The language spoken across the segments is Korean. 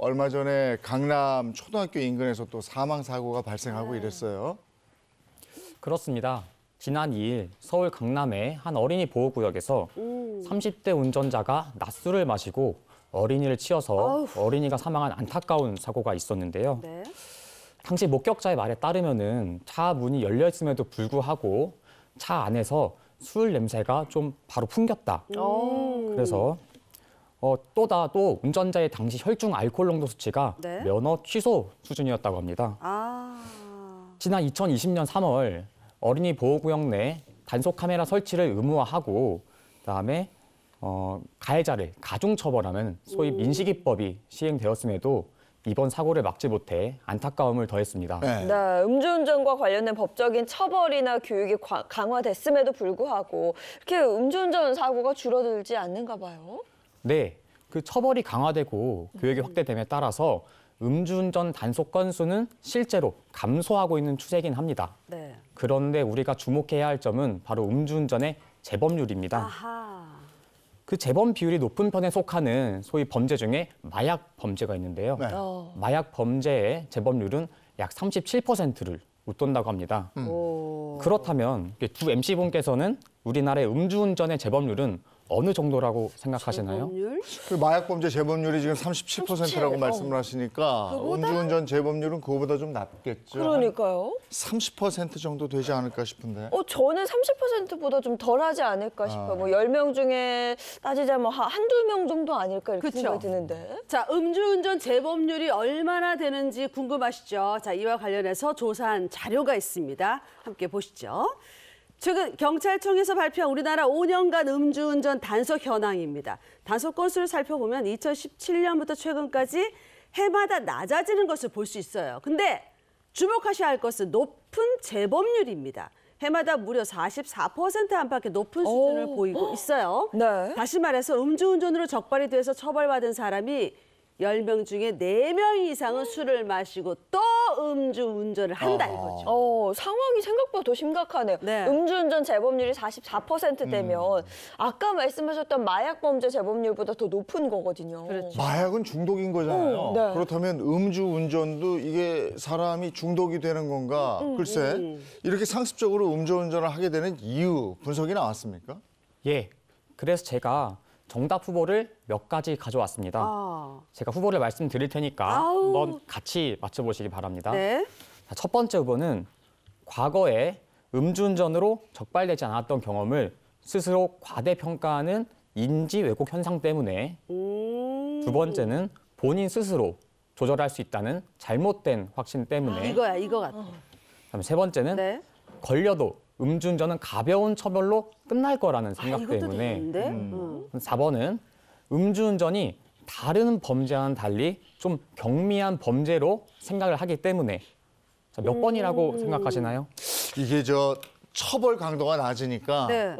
얼마 전에 강남 초등학교 인근에서 또 사망 사고가 발생하고 이랬어요. 그렇습니다. 지난 2일 서울 강남의 한 어린이 보호구역에서 30대 운전자가 낮술을 마시고 어린이를 치여서 어린이가 사망한 안타까운 사고가 있었는데요. 네. 당시 목격자의 말에 따르면은 차 문이 열려 있음에도 불구하고 차 안에서 술 냄새가 좀 바로 풍겼다. 그래서 또 운전자의 당시 혈중 알코올 농도 수치가 네. 면허 취소 수준이었다고 합니다. 지난 2020년 3월 어린이 보호구역 내 단속 카메라 설치를 의무화하고 그다음에 가해자를 가중처벌하는 소위 민식이법이 시행되었음에도 이번 사고를 막지 못해 안타까움을 더했습니다. 네. 네, 음주운전과 관련된 법적인 처벌이나 교육이 강화됐음에도 불구하고 이렇게 음주운전 사고가 줄어들지 않는가 봐요. 네, 그 처벌이 강화되고 교육이 확대됨에 따라서 음주운전 단속 건수는 실제로 감소하고 있는 추세이긴 합니다. 네. 그런데 우리가 주목해야 할 점은 바로 음주운전의 재범률입니다. 아하. 그 재범 비율이 높은 편에 속하는 소위 범죄 중에 마약 범죄가 있는데요. 네. 마약 범죄의 재범률은 약 37%를 웃돈다고 합니다. 그렇다면 두 MC분께서는 우리나라의 음주운전의 재범률은 어느 정도라고 생각하시나요? 재범률? 그 마약 범죄 재범률이 지금 37%라고 말씀을 하시니까 음주운전 재범률은 그거보다 좀 낮겠죠. 그러니까요. 30% 정도 되지 않을까 싶은데. 저는 30%보다 좀 덜하지 않을까 싶어요. 뭐 10명 중에 따지자면 한두 명 정도 아닐까 이렇게 그쵸. 생각이 드는데. 자, 음주운전 재범률이 얼마나 되는지 궁금하시죠? 자, 이와 관련해서 조사한 자료가 있습니다. 함께 보시죠. 최근 경찰청에서 발표한 우리나라 5년간 음주운전 단속 현황입니다. 단속 건수를 살펴보면 2017년부터 최근까지 해마다 낮아지는 것을 볼 수 있어요. 근데 주목하셔야 할 것은 높은 재범률입니다. 해마다 무려 44% 안팎의 높은 수준을 보이고 있어요. 네. 다시 말해서 음주운전으로 적발이 돼서 처벌받은 사람이 10명 중에 4명 이상은 술을 마시고 또 음주운전을 한다 이거죠. 상황이 생각보다 더 심각하네요. 네. 음주운전 재범률이 44%대면 아까 말씀하셨던 마약 범죄 재범률보다 더 높은 거거든요. 그렇죠. 마약은 중독인 거잖아요. 네. 그렇다면 음주운전도 이게 사람이 중독이 되는 건가? 글쎄, 이렇게 상습적으로 음주운전을 하게 되는 이유 분석이 나왔습니까? 예, 그래서 제가 정답 후보를 몇 가지 가져왔습니다. 제가 후보를 말씀드릴 테니까 한번 같이 맞춰보시기 바랍니다. 네. 자, 첫 번째 후보는 과거에 음주운전으로 적발되지 않았던 경험을 스스로 과대평가하는 인지 왜곡 현상 때문에 두 번째는 본인 스스로 조절할 수 있다는 잘못된 확신 때문에 이거야, 이거 같아. 그다음에 세 번째는 네. 걸려도 음주운전은 가벼운 처벌로 끝날 거라는 생각 이것도 때문에 되는데? 4번은 음주운전이 다른 범죄와는 달리 좀 경미한 범죄로 생각을 하기 때문에 자, 몇 번이라고 생각하시나요? 이게 처벌 강도가 낮으니까 네.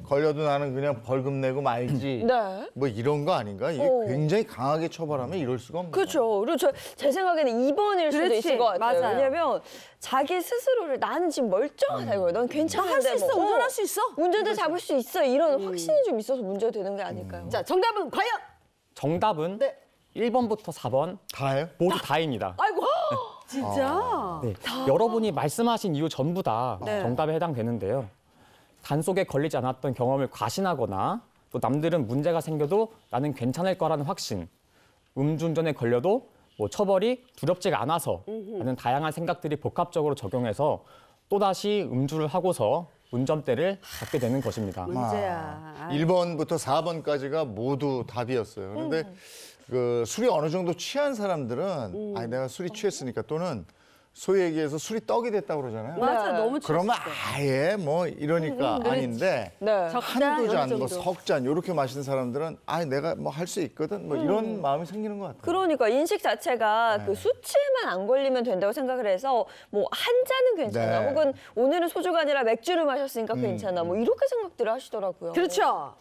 걸려도 나는 그냥 벌금 내고 말지. 네. 뭐 이런 거 아닌가? 이게 굉장히 강하게 처벌하면 이럴 수가 없는 거예요. 그렇죠. 그리고 제 생각에는 2번일 수도 그렇지, 있을 것 같아요. 맞아요. 왜냐면 자기 스스로를 나는 지금 멀쩡하다 이거예요. 넌 괜찮은데 할 수 있어, 뭐, 운전할 수 있어. 운전대 잡을 수 있어. 이런 확신이 좀 있어서 문제가 되는 게 아닐까요? 자, 정답은 과연? 정답은 네. 1번부터 4번 다예요? 모두 다입니다. 아이고, 진짜? 네, 여러분이 말씀하신 이유 전부 다 네. 정답에 해당되는데요. 단속에 걸리지 않았던 경험을 과신하거나 또 남들은 문제가 생겨도 나는 괜찮을 거라는 확신, 음주운전에 걸려도 뭐 처벌이 두렵지가 않아서 라는 다양한 생각들이 복합적으로 적용해서 또다시 음주를 하고서 운전대를 잡게 되는 것입니다. 문제야. 1번부터 4번까지가 모두 답이었어요. 그런데 그 술이 어느 정도 취한 사람들은 아니 내가 술이 취했으니까 또는 소위 얘기해서 술이 떡이 됐다고 그러잖아요. 맞아, 네. 너무 그러면 아예 뭐 이러니까 아닌데 네. 한두 잔, 뭐 정도. 석 잔 이렇게 마시는 사람들은 아 내가 뭐 할 수 있거든 뭐 이런 마음이 생기는 것 같아요. 그러니까 인식 자체가 그 수치에만 안 걸리면 된다고 생각을 해서 뭐 한 잔은 괜찮아. 네. 혹은 오늘은 소주가 아니라 맥주를 마셨으니까 괜찮아. 뭐 이렇게 생각들을 하시더라고요. 그렇죠.